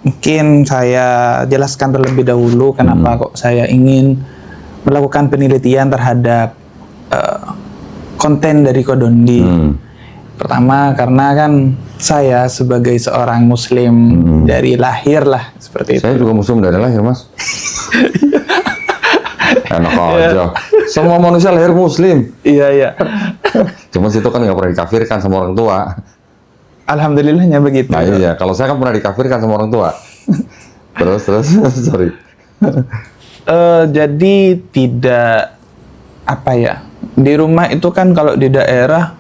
mungkin saya jelaskan terlebih dahulu kenapa kok saya ingin melakukan penelitian terhadap konten dari Kodondi. Pertama karena kan saya sebagai seorang muslim dari lahir lah seperti itu. Saya juga muslim dari lahir, Mas. Enak aja. Semua manusia lahir muslim. Iya. Cuma situ kan nggak pernah dikafirkan sama orang tua. Alhamdulillahnya begitu. Nah iya, kalau saya kan pernah dikafirkan sama orang tua. terus, sorry. Jadi tidak apa ya, di rumah itu kan kalau di daerah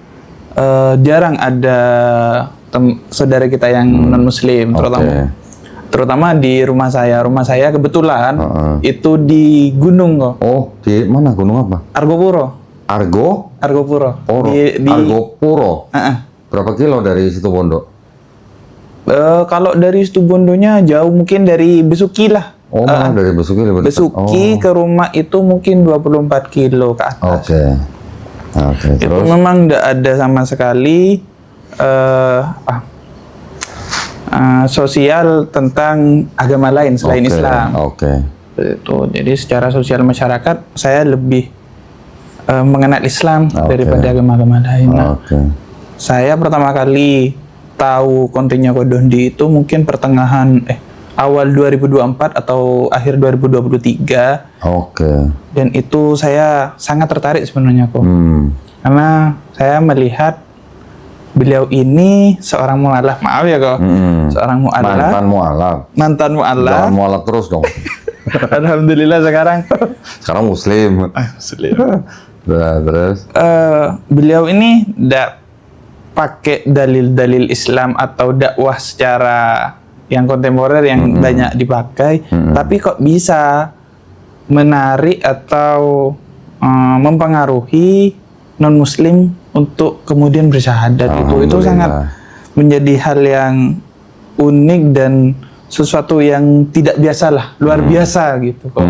jarang ada saudara kita yang non muslim, terutama di rumah saya. Rumah saya kebetulan itu di gunung kok. Oh, di mana gunung apa? Argopuro. Argopuro. Di Argopuro. Berapa kilo dari situ Bondo? Kalau dari Situbondonya jauh, mungkin dari Besuki lah. Oh, dari Besuki lebih dekat. Besuki ke rumah itu mungkin 24 kilo ke atas. Oke, itu terus? memang tidak ada sama sekali sosial tentang agama lain selain Islam. Itu. Jadi secara sosial masyarakat saya lebih mengenal Islam daripada agama-agama lain. Saya pertama kali tahu kontennya Kodondi itu mungkin awal 2024 atau akhir 2023. Dan itu saya sangat tertarik sebenarnya kok. Karena saya melihat beliau ini seorang mu'alaf, maaf ya kok. Seorang mu'alaf. Mantan mu'alaf. Jangan mu'alaf terus dong. Alhamdulillah sekarang muslim. Terus? Beliau ini tidak pakai dalil-dalil Islam atau dakwah secara yang kontemporer yang banyak dipakai, tapi kok bisa menarik atau mempengaruhi non muslim untuk kemudian bersyahadat. Itu sangat menjadi hal yang unik dan sesuatu yang tidak biasa lah, luar biasa gitu kok.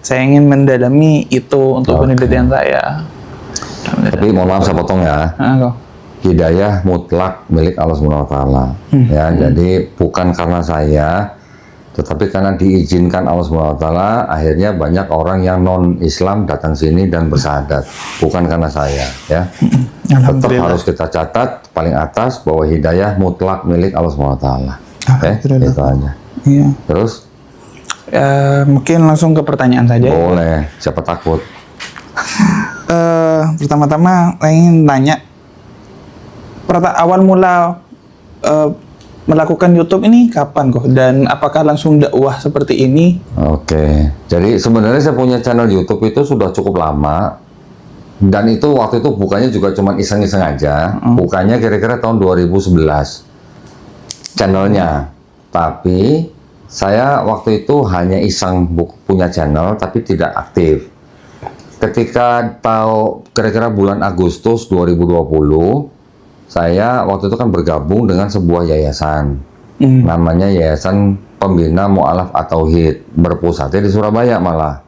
Saya ingin mendalami itu untuk penelitian saya. Tapi mohon maaf saya potong ya. Hidayah mutlak milik Allah Subhanahu wa taala. Ya, jadi bukan karena saya, tetapi karena diizinkan Allah Subhanahu wa taala, akhirnya banyak orang yang non-Islam datang sini dan bersyahadat. Bukan karena saya, ya. Tetap harus kita catat paling atas bahwa hidayah mutlak milik Allah Subhanahu wa taala. Itu aja. Iya. Terus mungkin langsung ke pertanyaan saja. Boleh, siapa takut? Pertama-tama saya ingin tanya, awal mula melakukan YouTube ini kapan kok? Dan apakah langsung dakwah seperti ini? Jadi sebenarnya saya punya channel YouTube itu sudah cukup lama. Dan itu waktu itu bukannya juga cuma iseng-iseng aja. Bukannya kira-kira tahun 2011 channelnya. Tapi saya waktu itu hanya iseng punya channel tapi tidak aktif. Ketika kira-kira bulan Agustus 2020, saya waktu itu kan bergabung dengan sebuah yayasan, namanya Yayasan Pembina Mu'alaf At-Tauhid, berpusatnya di Surabaya malah.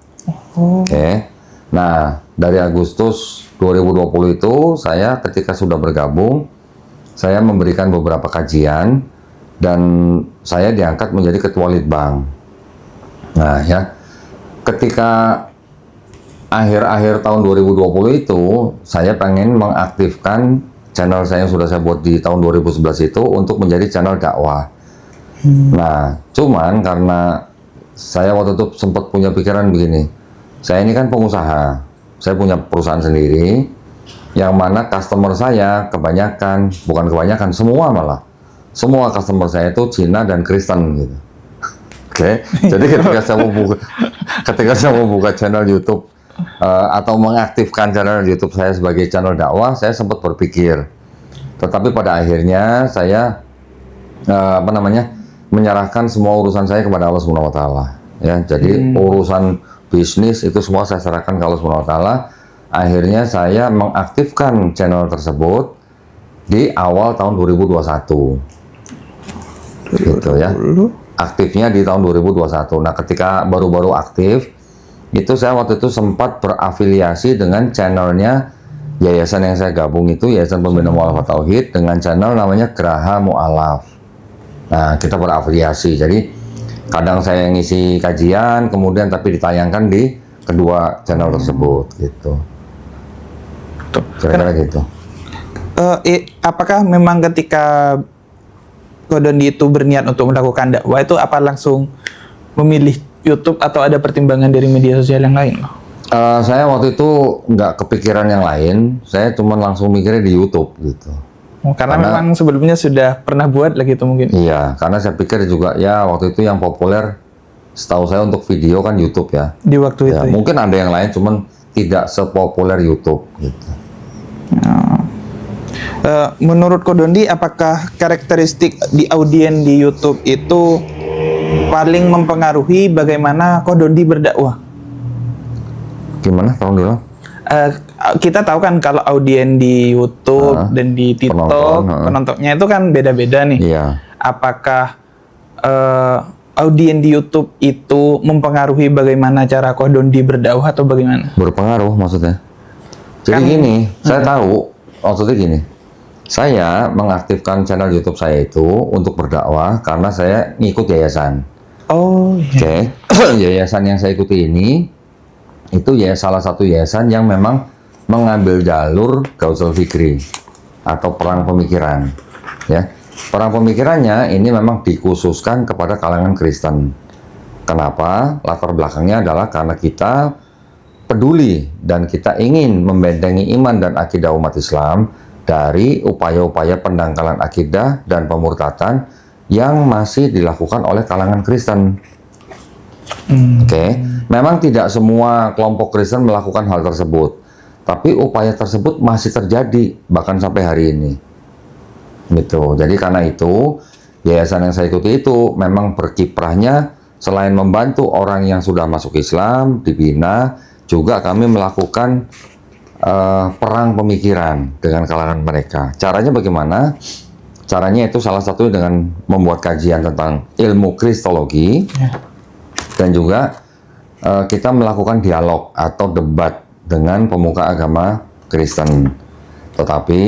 Nah, dari Agustus 2020 itu saya ketika sudah bergabung, saya memberikan beberapa kajian dan saya diangkat menjadi ketua Litbang. Nah ya, ketika akhir-akhir tahun 2020 itu saya pengen mengaktifkan channel saya yang sudah saya buat di tahun 2011 itu untuk menjadi channel dakwah. Nah, cuman karena saya waktu itu sempat punya pikiran begini, saya ini kan pengusaha, saya punya perusahaan sendiri, yang mana customer saya bukan kebanyakan, semua malah, semua customer saya itu Cina dan Kristen gitu. Jadi ketika saya mau buka channel YouTube atau mengaktifkan channel YouTube saya sebagai channel dakwah, saya sempat berpikir, tetapi pada akhirnya saya menyerahkan semua urusan saya kepada Allah Subhanahu wa taala. Ya, jadi urusan bisnis itu semua saya serahkan ke Allah Subhanahu wa taala. Akhirnya saya mengaktifkan channel tersebut di awal tahun 2021. Gitu ya. Aktifnya di tahun 2021. Nah, ketika baru-baru aktif, itu saya waktu itu sempat berafiliasi dengan channelnya yayasan yang saya gabung itu, Yayasan Pembina Mu'alaf At-Tauhid, dengan channel namanya Geraha Mu'alaf. Nah, kita berafiliasi. Jadi kadang saya ngisi kajian, kemudian tapi ditayangkan di kedua channel tersebut, gitu. Kira-kira gitu. Apakah memang ketika Kodondi itu berniat untuk melakukan dakwah itu apa langsung memilih YouTube atau ada pertimbangan dari media sosial yang lain? Saya waktu itu nggak kepikiran yang lain, saya cuma langsung mikirnya di YouTube gitu. Karena memang sebelumnya sudah pernah buat lagi itu mungkin. Iya, karena saya pikir juga ya waktu itu yang populer setahu saya untuk video kan YouTube ya. Di waktu ya, itu. Mungkin ada yang lain, cuman tidak sepopuler YouTube gitu. Menurut Kodondi, apakah karakteristik di audien di YouTube itu paling mempengaruhi bagaimana Kodondi berdakwah? Gimana? Tolong dulu. Kita tahu kan kalau audien di YouTube dan di TikTok penontonnya itu kan beda-beda nih. Iya. Apakah audien di YouTube itu mempengaruhi bagaimana cara Kodondi berdakwah atau bagaimana? Berpengaruh maksudnya. Jadi gini, saya tahu maksudnya gini. Saya mengaktifkan channel YouTube saya itu untuk berdakwah karena saya ngikut yayasan. Oh, iya. Oke. Yayasan yang saya ikuti ini itu ya salah satu yayasan yang memang mengambil jalur Ghazal Fikri atau perang pemikiran. Ya, perang pemikirannya ini memang dikhususkan kepada kalangan Kristen. Kenapa? Latar belakangnya adalah karena kita peduli dan kita ingin membentengi iman dan akidah umat Islam dari upaya-upaya pendangkalan akidah dan pemurtatan yang masih dilakukan oleh kalangan Kristen. Oke. Memang tidak semua kelompok Kristen melakukan hal tersebut, tapi upaya tersebut masih terjadi bahkan sampai hari ini. Gitu. Jadi karena itu yayasan yang saya ikuti itu memang berkiprahnya selain membantu orang yang sudah masuk Islam dibina, juga kami melakukan perang pemikiran dengan kalangan mereka. Caranya bagaimana? Caranya itu salah satu dengan membuat kajian tentang ilmu kristologi, dan juga kita melakukan dialog atau debat dengan pemuka agama Kristen. Tetapi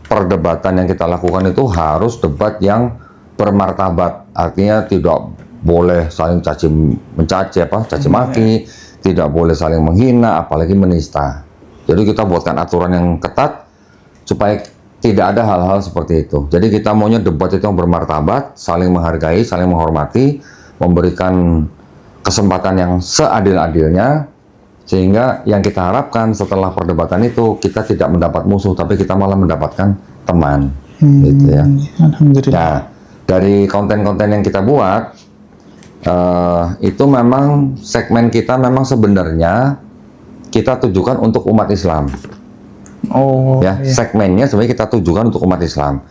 perdebatan yang kita lakukan itu harus debat yang bermartabat, artinya tidak boleh saling caci maki, tidak boleh saling menghina, apalagi menista. Jadi kita buatkan aturan yang ketat supaya tidak ada hal-hal seperti itu. Jadi kita maunya debat itu yang bermartabat, saling menghargai, saling menghormati, memberikan kesempatan yang seadil-adilnya, sehingga yang kita harapkan setelah perdebatan itu kita tidak mendapat musuh, tapi kita malah mendapatkan teman. Gitu ya. Alhamdulillah. Nah, dari konten-konten yang kita buat, itu memang segmen kita memang sebenarnya kita tujukan untuk umat Islam. Oh, ya, iya. Segmennya sebenarnya kita tujukan untuk umat Islam.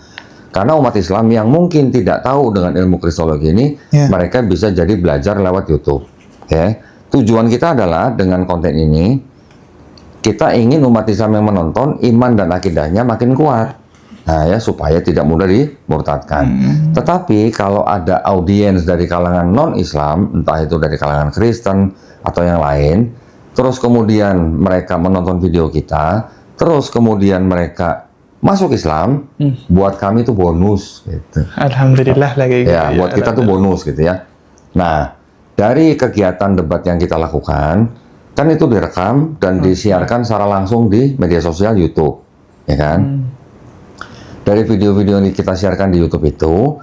Karena umat Islam yang mungkin tidak tahu dengan ilmu kristologi ini, mereka bisa jadi belajar lewat YouTube. Okay. Tujuan kita adalah dengan konten ini, kita ingin umat Islam yang menonton iman dan akidahnya makin kuat. Nah ya, supaya tidak mudah dimurtadkan. Tetapi kalau ada audiens dari kalangan non-Islam, entah itu dari kalangan Kristen atau yang lain, terus kemudian mereka menonton video kita, terus kemudian mereka masuk Islam, buat kami itu bonus gitu. Alhamdulillah lagi gitu. Ya, buat kita tuh bonus gitu ya. Nah, dari kegiatan debat yang kita lakukan, kan itu direkam dan disiarkan secara langsung di media sosial YouTube, ya kan? Dari video-video yang kita siarkan di YouTube itu,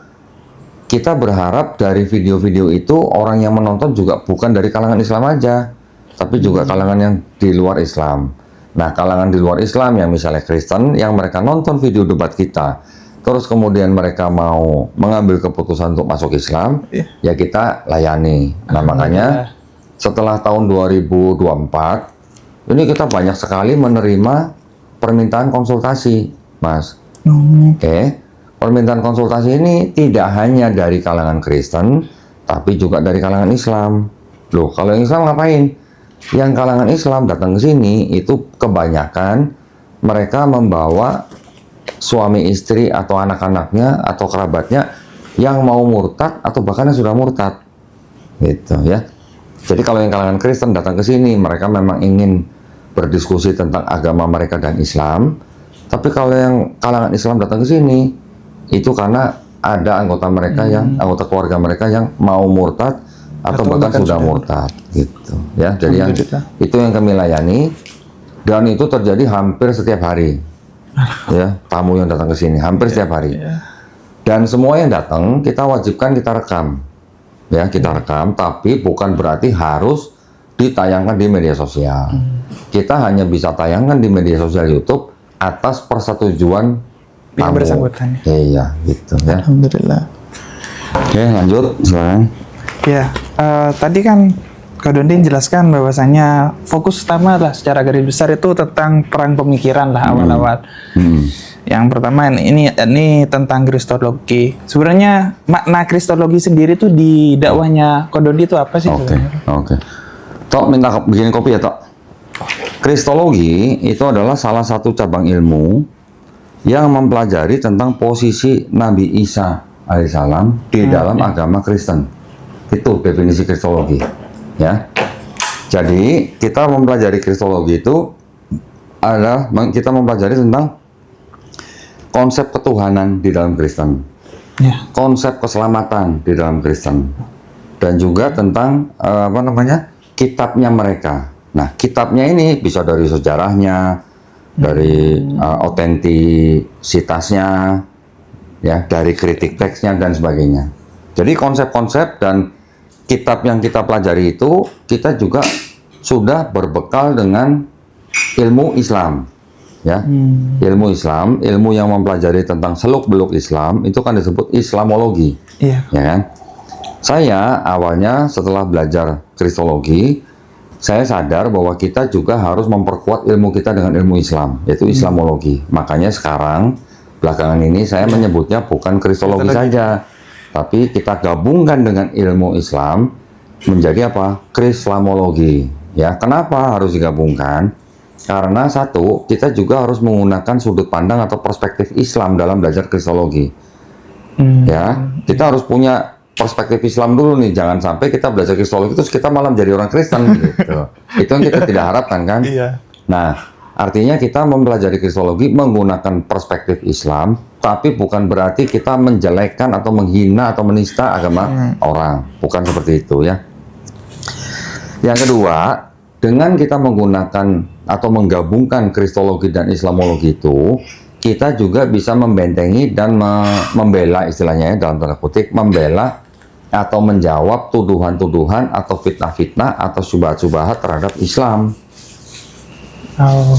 kita berharap dari video-video itu orang yang menonton juga bukan dari kalangan Islam aja, tapi juga kalangan yang di luar Islam. Nah, kalangan di luar Islam yang misalnya Kristen, yang mereka nonton video debat kita, terus kemudian mereka mau mengambil keputusan untuk masuk Islam, ya kita layani. Nah, makanya setelah tahun 2024, ini kita banyak sekali menerima permintaan konsultasi, Mas. Oke. Permintaan konsultasi ini tidak hanya dari kalangan Kristen, tapi juga dari kalangan Islam. Loh, kalau yang Islam ngapain? Yang kalangan Islam datang ke sini itu kebanyakan mereka membawa suami istri atau anak-anaknya atau kerabatnya yang mau murtad atau bahkan yang sudah murtad, gitu ya. Jadi kalau yang kalangan Kristen datang ke sini, mereka memang ingin berdiskusi tentang agama mereka dan Islam. Tapi kalau yang kalangan Islam datang ke sini, itu karena ada anggota mereka anggota keluarga mereka yang mau murtad atau bahkan sudah murtad gitu ya. Jadi itu yang kami layani, dan itu terjadi hampir setiap hari. Ya, tamu yang datang ke sini hampir setiap hari. Dan semua yang datang kita wajibkan kita rekam. Ya, kita rekam, tapi bukan berarti harus ditayangkan di media sosial. Kita hanya bisa tayangkan di media sosial YouTube atas persetujuan yang bersangkutan. Iya, gitu ya. Alhamdulillah. Oke, lanjut silakan. Ya, tadi kan Kak Dondin jelaskan bahwasanya fokus utama lah secara garis besar itu tentang perang pemikiran lah awal-awal. Yang pertama ini tentang kristologi. Sebenarnya makna kristologi sendiri itu di dakwahnya Kak Dondin itu apa sih sebenarnya? Oke. Tok minta bikin kopi ya, Tok. Kristologi itu adalah salah satu cabang ilmu yang mempelajari tentang posisi Nabi Isa alaihissalam di dalam agama Kristen. Itu definisi kristologi, ya. Jadi kita mempelajari kristologi itu adalah kita mempelajari tentang konsep ketuhanan di dalam Kristen, konsep keselamatan di dalam Kristen, dan juga tentang kitabnya mereka. Nah, kitabnya ini bisa dari sejarahnya, dari otentisitasnya, ya, dari kritik teksnya dan sebagainya. Jadi konsep-konsep dan kitab yang kita pelajari itu kita juga sudah berbekal dengan ilmu Islam, ya. Ilmu Islam, ilmu yang mempelajari tentang seluk-beluk Islam itu kan disebut Islamologi, ya kan? Saya awalnya setelah belajar kristologi, saya sadar bahwa kita juga harus memperkuat ilmu kita dengan ilmu Islam, yaitu Islamologi. Makanya sekarang, belakangan ini saya menyebutnya bukan kristologi saja, tapi kita gabungkan dengan ilmu Islam menjadi apa? Krislamologi. Ya, kenapa harus digabungkan? Karena satu, kita juga harus menggunakan sudut pandang atau perspektif Islam dalam belajar kristologi. Ya, kita harus punya perspektif Islam dulu nih, jangan sampai kita belajar kristologi terus kita malah menjadi orang Kristen gitu. Itu yang kita tidak harapkan kan? Nah, artinya kita mempelajari kristologi menggunakan perspektif Islam, tapi bukan berarti kita menjelekkan atau menghina atau menista agama orang, bukan seperti itu ya. Yang kedua, dengan kita menggunakan atau menggabungkan kristologi dan Islamologi itu, kita juga bisa membentengi dan membela, istilahnya ya, dalam tanda kutip, membela atau menjawab tuduhan-tuduhan atau fitnah-fitnah atau syubhat-syubhat terhadap Islam.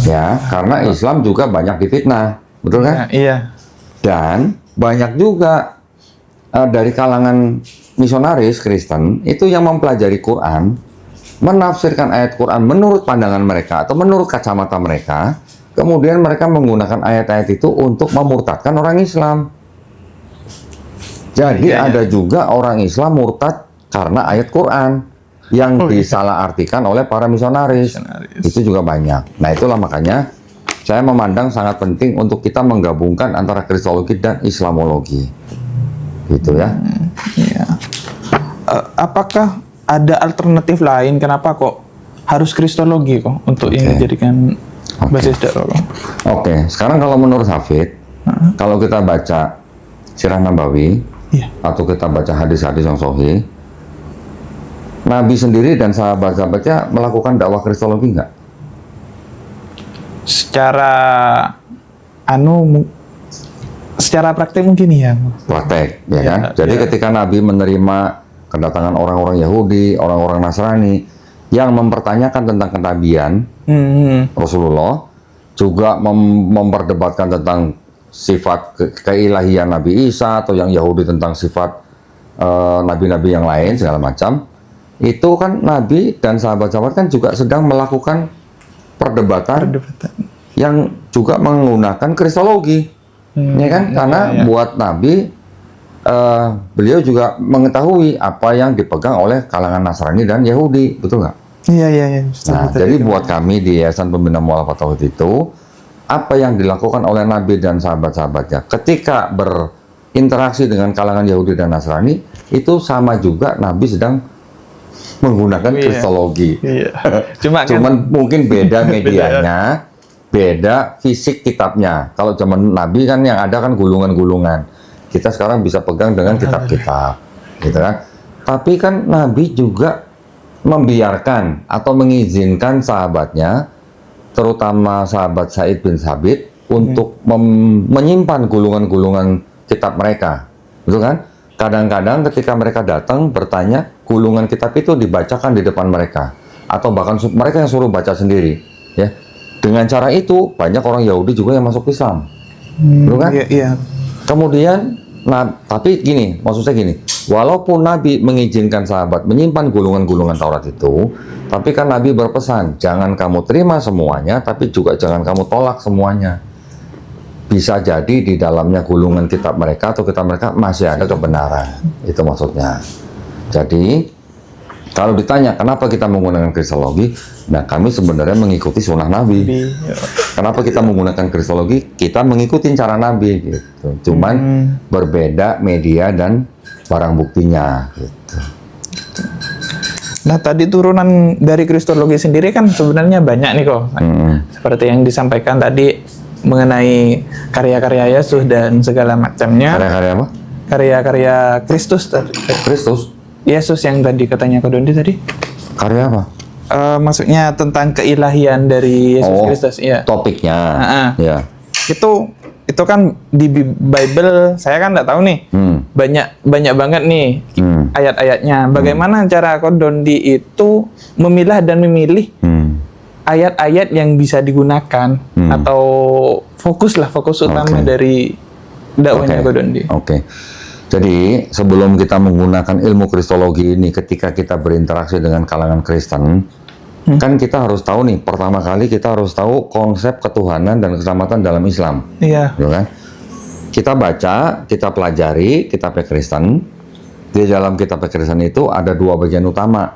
Ya, karena Islam juga banyak difitnah, betul kan? Iya. Dan banyak juga dari kalangan misionaris Kristen itu yang mempelajari Quran, menafsirkan ayat Quran menurut pandangan mereka atau menurut kacamata mereka, kemudian mereka menggunakan ayat-ayat itu untuk memurtadkan orang Islam. Jadi ada juga orang Islam murtad karena ayat Quran yang disalahartikan oleh para misionaris. Itu juga banyak. Nah, itulah makanya saya memandang sangat penting untuk kita menggabungkan antara kristologi dan Islamologi. Gitu ya. Apakah ada alternatif lain kenapa kok harus kristologi kok untuk ini dijadikan basis dakwah? Sekarang kalau menurut Hafid, kalau kita baca Sirah Nabawi, atau kita baca hadis-hadis yang sahih, Nabi sendiri dan sahabat-sahabatnya melakukan dakwah kristologi nggak? Secara praktek mungkin ya. Praktek, ya kan? Jadi ketika Nabi menerima kedatangan orang-orang Yahudi, orang-orang Nasrani yang mempertanyakan tentang kenabian Rasulullah, juga memperdebatkan tentang sifat keilahian Nabi Isa, atau yang Yahudi tentang sifat nabi-nabi yang lain segala macam, itu kan Nabi dan sahabat-sahabat kan juga sedang melakukan perdebatan yang juga menggunakan kristologi, ya kan? Karena buat Nabi, beliau juga mengetahui apa yang dipegang oleh kalangan Nasrani dan Yahudi, betul nggak? Iya. Nah, jadi buat kami di Yayasan Pembina Mu'alafat Tauhid itu, apa yang dilakukan oleh Nabi dan sahabat-sahabatnya ketika berinteraksi dengan kalangan Yahudi dan Nasrani, itu sama juga Nabi sedang menggunakan kristologi. Cuman mungkin beda medianya, beda fisik kitabnya. Kalau zaman Nabi kan yang ada kan gulungan-gulungan. Kita sekarang bisa pegang dengan kitab-kitab, gitu kan. Tapi kan Nabi juga membiarkan atau mengizinkan sahabatnya, terutama sahabat Said bin Sabit, untuk menyimpan gulungan-gulungan kitab mereka, betul kan? Kadang-kadang ketika mereka datang bertanya, gulungan kitab itu dibacakan di depan mereka, atau bahkan mereka yang suruh baca sendiri, ya. Dengan cara itu banyak orang Yahudi juga yang masuk Islam, betul kan? Iya. Kemudian, tapi gini, maksud saya gini, walaupun Nabi mengizinkan sahabat menyimpan gulungan-gulungan Taurat itu, tapi kan Nabi berpesan, jangan kamu terima semuanya, tapi juga jangan kamu tolak semuanya. Bisa jadi di dalamnya gulungan kitab mereka atau kitab mereka masih ada kebenaran. Itu maksudnya. Jadi, kalau ditanya kenapa kita menggunakan kristologi, nah kami sebenarnya mengikuti sunnah Nabi. Kenapa kita menggunakan kristologi? Kita mengikuti cara Nabi, gitu. Cuman berbeda media dan barang buktinya, gitu. Nah, tadi turunan dari kristologi sendiri kan sebenarnya banyak nih kok. Seperti yang disampaikan tadi mengenai karya-karya Yesus dan segala macamnya. Karya-karya apa? Karya-karya Kristus tadi. Kristus? Yesus yang tadi katanya Ko Dondi tadi. Karya apa? Maksudnya tentang keilahian dari Yesus Kristus, ya. Topiknya. Ya. Itu kan di Bible saya kan nggak tahu nih. Banyak banget nih ayat-ayatnya. Bagaimana cara Ko Dondi itu memilah dan memilih ayat-ayat yang bisa digunakan atau fokus utama dari dakwahnya Ko Dondi. Jadi sebelum kita menggunakan ilmu kristologi ini, ketika kita berinteraksi dengan kalangan Kristen, kan kita harus tahu nih, pertama kali kita harus tahu konsep ketuhanan dan keselamatan dalam Islam. Iya. Gitu kan? Kita baca, kita pelajari kitab Kristen. Di dalam kitab Kristen itu ada dua bagian utama.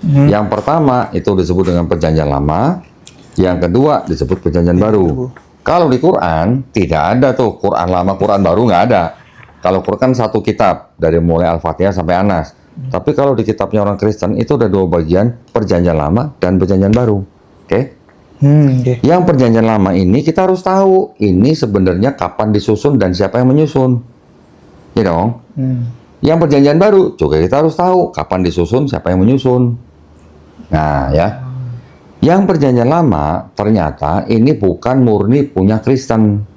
Yang pertama itu disebut dengan Perjanjian Lama, yang kedua disebut Perjanjian Baru. Kalau di Quran tidak ada tuh Quran Lama, Quran Baru, nggak ada. Kalau Quran satu kitab dari mulai Al-Fatihah sampai Anas. Tapi kalau di kitabnya orang Kristen itu ada dua bagian, Perjanjian Lama dan Perjanjian Baru. Oke? Yang Perjanjian Lama ini kita harus tahu ini sebenarnya kapan disusun dan siapa yang menyusun, ya dong. Yang Perjanjian Baru juga kita harus tahu kapan disusun, siapa yang menyusun. Nah, ya. Yang Perjanjian Lama ternyata ini bukan murni punya Kristen.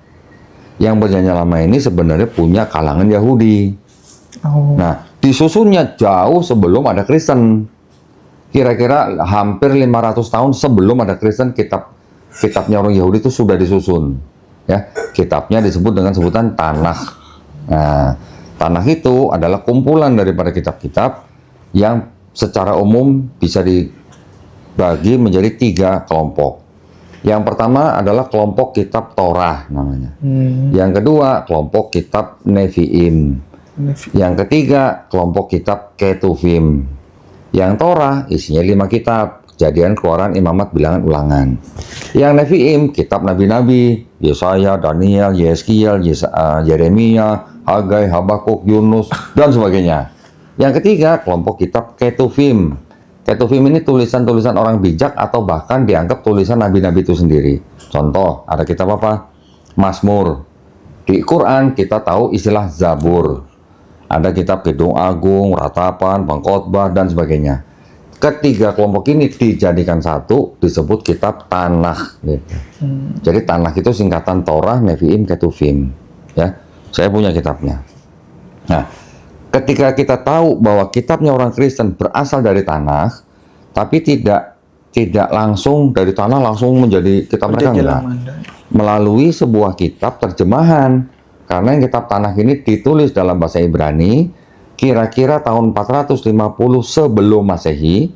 Yang Perjanjian Lama ini sebenarnya punya kalangan Yahudi. Nah, disusunnya jauh sebelum ada Kristen. Kira-kira hampir 500 tahun sebelum ada Kristen, kitabnya orang Yahudi itu sudah disusun. Ya, kitabnya disebut dengan sebutan Tanakh. Nah, Tanakh itu adalah kumpulan daripada kitab-kitab yang secara umum bisa dibagi menjadi 3 kelompok. Yang pertama adalah kelompok kitab Torah namanya. Yang kedua kelompok kitab Nevi'im. Yang ketiga kelompok kitab Ketuvim. Yang Torah isinya 5 kitab: Kejadian, Keluaran, Imamat, Bilangan, Ulangan. Yang Nevi'im kitab nabi-nabi: Yesaya, Daniel, Yeskiel, Yeremia, Hagai, Habakuk, Yunus, dan sebagainya. Yang ketiga kelompok kitab Ketuvim. Ketuvim ini tulisan-tulisan orang bijak atau bahkan dianggap tulisan nabi-nabi itu sendiri. Contoh, ada kitab apa? Mazmur. Di Quran kita tahu istilah Zabur. Ada kitab Kidung Agung, Ratapan, Pengkhotbah, dan sebagainya. Ketiga kelompok ini dijadikan satu, disebut kitab Tanakh. Gitu. Jadi Tanakh itu singkatan Torah, Nevi'im, Ketuvim. Ya, saya punya kitabnya. Nah, ketika kita tahu bahwa kitabnya orang Kristen berasal dari Tanakh, tapi tidak langsung dari Tanakh langsung menjadi kitab mereka, enggak. Melalui sebuah kitab terjemahan. Karena yang kitab Tanakh ini ditulis dalam bahasa Ibrani kira-kira tahun 450 sebelum Masehi.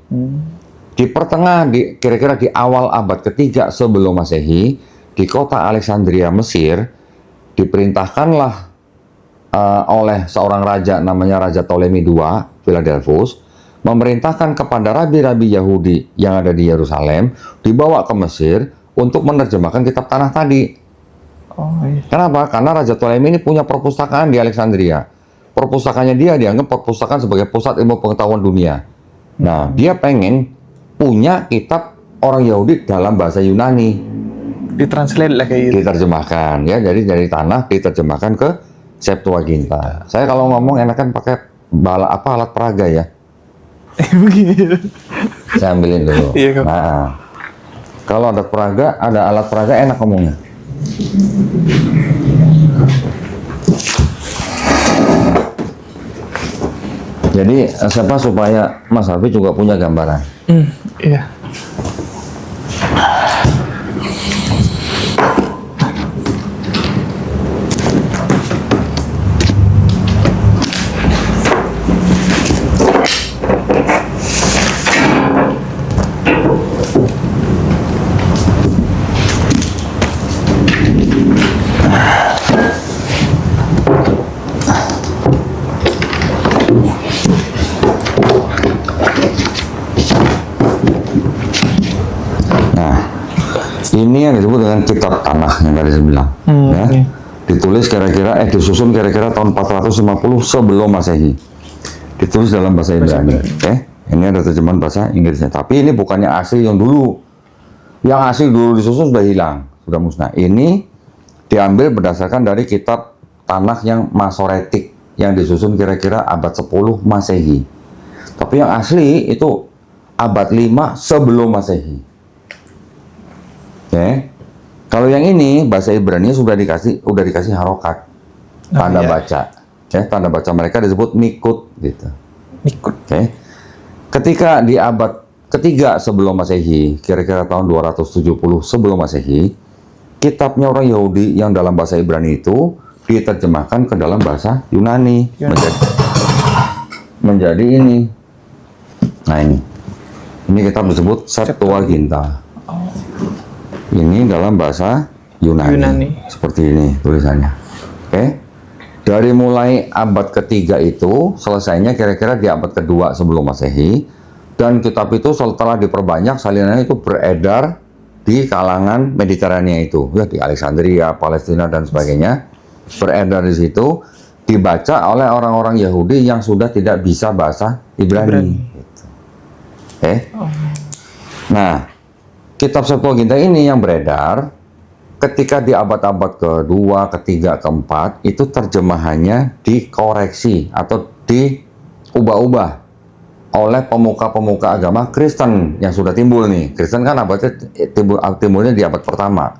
Di pertengahan, kira-kira di awal abad ketiga sebelum Masehi, di kota Alexandria, Mesir, diperintahkanlah oleh seorang raja namanya Raja Ptolemy II, Philadelphus, memerintahkan kepada rabi-rabi Yahudi yang ada di Yerusalem dibawa ke Mesir untuk menerjemahkan kitab Tanakh tadi. Kenapa? Karena Raja Ptolemy ini punya perpustakaan di Alexandria. Perpustakaannya dia dianggap perpustakaan sebagai pusat ilmu pengetahuan dunia. Nah, dia pengen punya kitab orang Yahudi dalam bahasa Yunani. Ditranslate lah kayak gitu. Diterjemahkan, ya. Jadi dari Tanakh diterjemahkan ke Septuaginta. Saya kalau ngomong enakan pakai alat peraga ya. Begini. Saya ambilin dulu. Iya, Kak. Nah, kalau ada alat peraga enak ngomongnya. Jadi siapa supaya Mas Harfi juga punya gambaran. Iya. Ini yang disebut dengan kitab tanah yang tadi saya bilang. Ya. Iya. Ditulis disusun kira-kira tahun 450 sebelum Masehi. Ditulis dalam bahasa Ibrani. Oke. Ini ada terjemahan bahasa Inggrisnya. Tapi ini bukannya asli yang dulu. Yang asli dulu disusun sudah hilang, sudah musnah. Ini diambil berdasarkan dari kitab tanah yang Masoretik yang disusun kira-kira abad 10 Masehi. Tapi yang asli itu abad 5 sebelum Masehi. Oke. Kalau yang ini bahasa Ibrani sudah dikasih harokat, tanda baca. Oke, tanda baca mereka disebut mikut gitu. Mikut. Oke. Ketika di abad ketiga sebelum Masehi, kira-kira tahun 270 sebelum Masehi, kitabnya orang Yahudi yang dalam bahasa Ibrani itu diterjemahkan ke dalam bahasa Yunani. Menjadi ini. Nah ini. Ini kitab disebut Septuaginta. Ini dalam bahasa Yunani. Seperti ini tulisannya. Oke. Dari mulai abad ketiga itu, selesainya kira-kira di abad kedua sebelum Masehi. Dan kitab itu setelah diperbanyak, salinannya itu beredar di kalangan Mediterania itu. Ya, di Alexandria, Palestina, dan sebagainya. Beredar di situ, dibaca oleh orang-orang Yahudi yang sudah tidak bisa bahasa Ibrani. Gitu. Oke. Nah, kitab Septuaginta ini yang beredar ketika di abad-abad kedua, ketiga, keempat itu terjemahannya dikoreksi atau diubah-ubah oleh pemuka-pemuka agama Kristen yang sudah timbul nih. Kristen kan abadnya timbulnya di abad pertama,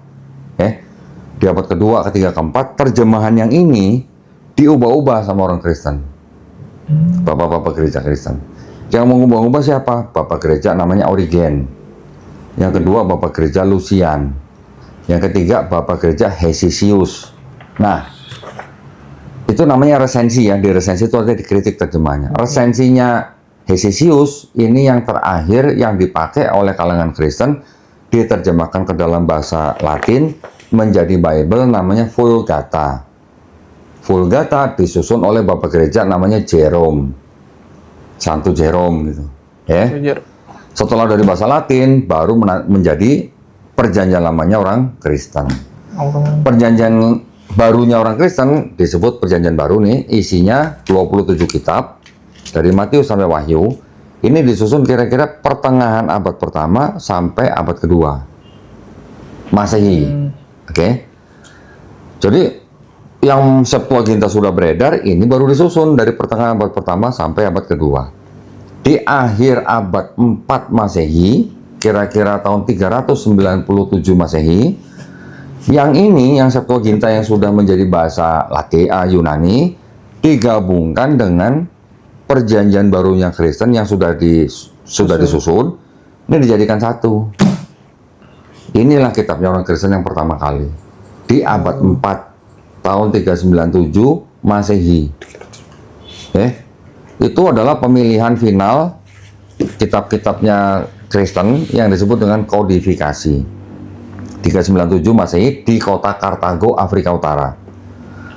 di abad kedua, ketiga, keempat terjemahan yang ini diubah-ubah sama orang Kristen, bapak-bapak gereja Kristen. Yang mengubah-ubah siapa? Bapak gereja namanya Origen. Yang kedua, Bapak Gereja Lucian. Yang ketiga, Bapak Gereja Hesisius. Nah, itu namanya resensi ya. Di resensi itu ada dikritik terjemahnya. Resensinya Hesisius ini yang terakhir yang dipakai oleh kalangan Kristen, diterjemahkan ke dalam bahasa Latin menjadi Bible namanya Vulgata. Vulgata disusun oleh Bapak Gereja namanya Jerome. Santo Jerome gitu. Setelah dari bahasa Latin, baru menjadi perjanjian lamanya orang Kristen. Perjanjian barunya orang Kristen disebut perjanjian baru nih, isinya 27 kitab, dari Matius sampai Wahyu. Ini disusun kira-kira pertengahan abad pertama sampai abad kedua Masehi. Oke. Jadi, yang Septuaginta sudah beredar, ini baru disusun dari pertengahan abad pertama sampai abad kedua. Di akhir abad 4 Masehi, kira-kira tahun 397 Masehi, yang ini, yang Septuaginta yang sudah menjadi bahasa Latin, Yunani, digabungkan dengan perjanjian barunya Kristen yang sudah disusun, ini dijadikan satu. Inilah kitabnya orang Kristen yang pertama kali. Di abad 4, tahun 397 Masehi. Itu adalah pemilihan final kitab-kitabnya Kristen yang disebut dengan kodifikasi. 397 Masehi di kota Kartago, Afrika Utara.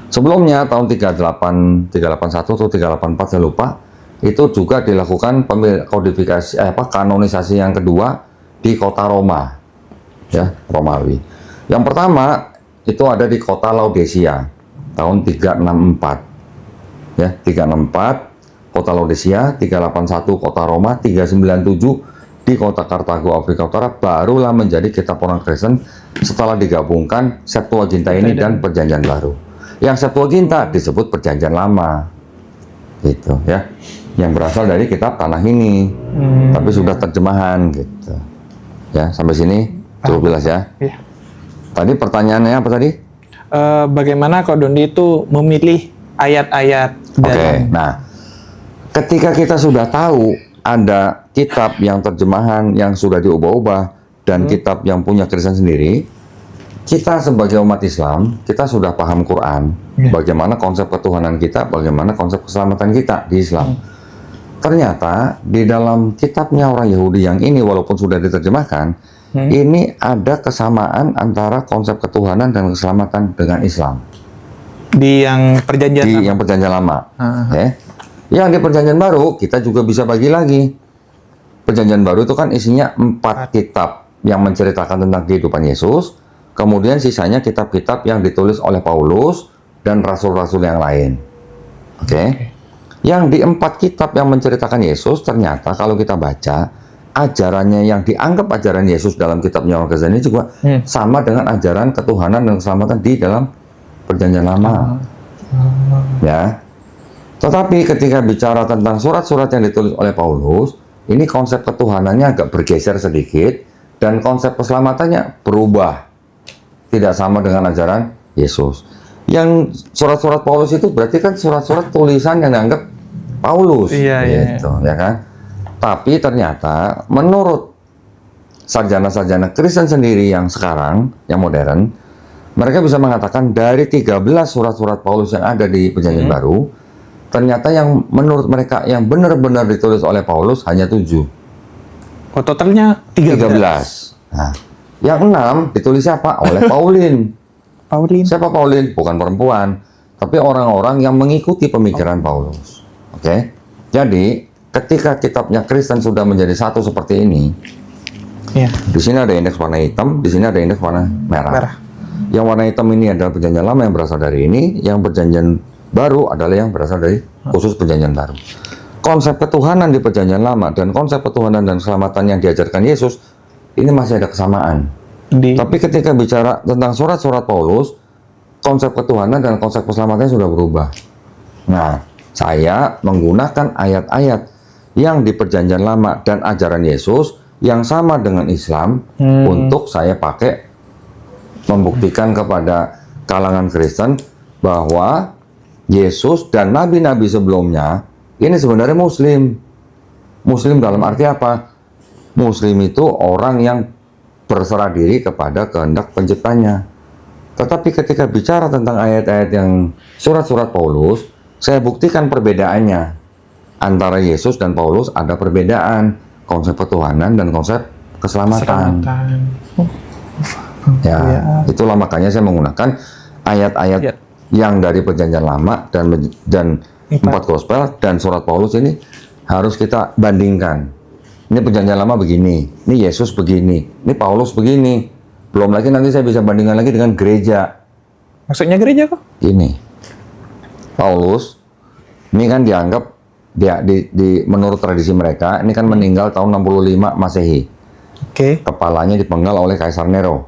Sebelumnya tahun 381 atau 384 saya lupa, itu juga dilakukan kodifikasi kanonisasi yang kedua di kota Roma. Ya, Romawi. Yang pertama itu ada di kota Laodicea tahun 364. Ya, 364 kota Laodicea, 381 kota Roma, 397 di kota Kartago, Afrika Utara, barulah menjadi kitab orang Kristen setelah digabungkan Septuaginta ini dan Perjanjian Baru. Yang Septuaginta disebut Perjanjian Lama, gitu ya. Yang berasal dari kitab tanah ini, tapi sudah terjemahan, gitu. Ya, sampai sini cukup jelas ya. Iya. Tadi pertanyaannya apa tadi? Bagaimana Ko Dondi itu memilih ayat-ayat Oke, nah, ketika kita sudah tahu ada kitab yang terjemahan yang sudah diubah-ubah dan kitab yang punya Kristen sendiri, kita sebagai umat Islam, kita sudah paham Quran, bagaimana konsep ketuhanan kita, bagaimana konsep keselamatan kita di Islam. Ternyata di dalam kitabnya orang Yahudi yang ini, walaupun sudah diterjemahkan, ini ada kesamaan antara konsep ketuhanan dan keselamatan dengan Islam. Di yang perjanjian lama. Yang perjanjian lama. Ya. Yang di perjanjian baru, kita juga bisa bagi lagi. Perjanjian baru itu kan isinya 4 kitab yang menceritakan tentang kehidupan Yesus. Kemudian sisanya kitab-kitab yang ditulis oleh Paulus dan rasul-rasul yang lain. Oke. Yang di 4 kitab yang menceritakan Yesus, ternyata kalau kita baca, ajarannya yang dianggap ajaran Yesus dalam kitabnya orang Kristen ini juga sama dengan ajaran ketuhanan dan keselamatan di dalam Perjanjian Lama. Ya. Tetapi ketika bicara tentang surat-surat yang ditulis oleh Paulus, ini konsep ketuhanannya agak bergeser sedikit dan konsep keselamatannya berubah. Tidak sama dengan ajaran Yesus. Yang surat-surat Paulus itu berarti kan surat-surat tulisan yang dianggap Paulus, gitu, ya kan? Tapi ternyata menurut sarjana-sarjana Kristen sendiri yang sekarang, yang modern, mereka bisa mengatakan dari 13 surat-surat Paulus yang ada di Perjanjian Baru, ternyata yang menurut mereka yang benar-benar ditulis oleh Paulus hanya 7. Oh, totalnya 13. Nah, yang 6 ditulis siapa? Oleh Paulin. Paulin. Siapa Paulin? Bukan perempuan, tapi orang-orang yang mengikuti pemikiran Paulus. Oke? Jadi, ketika kitabnya Kristen sudah menjadi satu seperti ini, di sini ada indeks warna hitam, di sini ada indeks warna merah. Yang warna hitam ini adalah Perjanjian Lama yang berasal dari ini, yang Perjanjian Baru adalah yang berasal dari khusus Perjanjian Baru. Konsep ketuhanan di Perjanjian Lama dan konsep ketuhanan dan keselamatan yang diajarkan Yesus ini masih ada kesamaan. Tapi ketika bicara tentang surat-surat Paulus, konsep ketuhanan dan konsep keselamatannya sudah berubah. Nah, saya menggunakan ayat-ayat yang di Perjanjian Lama dan ajaran Yesus yang sama dengan Islam untuk saya pakai membuktikan kepada kalangan Kristen bahwa Yesus dan nabi-nabi sebelumnya ini sebenarnya Muslim. Muslim dalam arti apa? Muslim itu orang yang berserah diri kepada kehendak penciptanya. Tetapi ketika bicara tentang ayat-ayat yang surat-surat Paulus, saya buktikan perbedaannya. Antara Yesus dan Paulus ada perbedaan konsep ketuhanan dan konsep keselamatan. Ya, itulah makanya saya menggunakan ayat-ayat yang dari Perjanjian Lama dan 4 Gospel dan surat Paulus ini harus kita bandingkan. Ini Perjanjian Lama begini, ini Yesus begini, ini Paulus begini. Belum lagi nanti saya bisa bandingkan lagi dengan gereja. Maksudnya gereja kok? Ini Paulus, ini kan dianggap menurut tradisi mereka, ini kan meninggal tahun 65 Masehi. Kepalanya dipenggal oleh Kaisar Nero.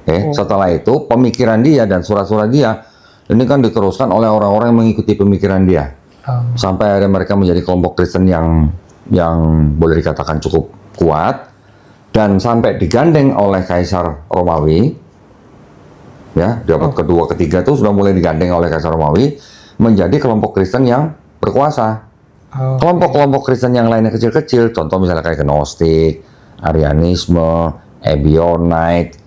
Setelah itu pemikiran dia dan surat-surat dia ini kan diteruskan oleh orang-orang yang mengikuti pemikiran dia. Sampai akhirnya mereka menjadi kelompok Kristen yang boleh dikatakan cukup kuat dan sampai digandeng oleh Kaisar Romawi. Ya, di abad kedua, ketiga itu sudah mulai digandeng oleh Kaisar Romawi menjadi kelompok Kristen yang berkuasa. Kelompok-kelompok Kristen yang lainnya kecil-kecil, contoh misalnya kayak Gnostik, Arianisme, Ebionite,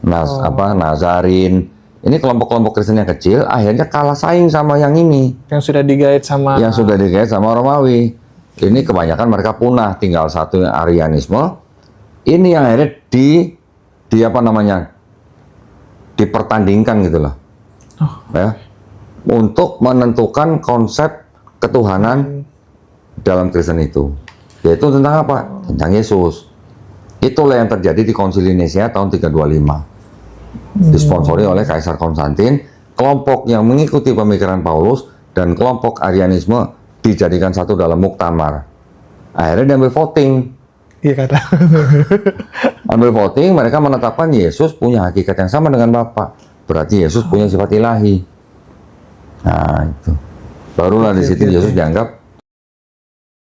Nazarin. Ini kelompok-kelompok Kristen yang kecil akhirnya kalah saing sama yang ini. Yang sudah digait sama Romawi. Ini kebanyakan mereka punah, tinggal satu yang Arianisme. Ini yang akhirnya dipertandingkan gitu loh. Ya. Untuk menentukan konsep ketuhanan dalam Kristen itu. Yaitu tentang apa? Tentang Yesus. Itulah yang terjadi di Konsili Nisea tahun 325. Disponsori oleh Kaisar Konstantin, kelompok yang mengikuti pemikiran Paulus dan kelompok Arianisme dijadikan satu dalam muktamar. Akhirnya diambil voting. Ambil voting, mereka menetapkan Yesus punya hakikat yang sama dengan Bapa. Berarti Yesus punya sifat ilahi. Nah, itu. Barulah di situ Yesus dianggap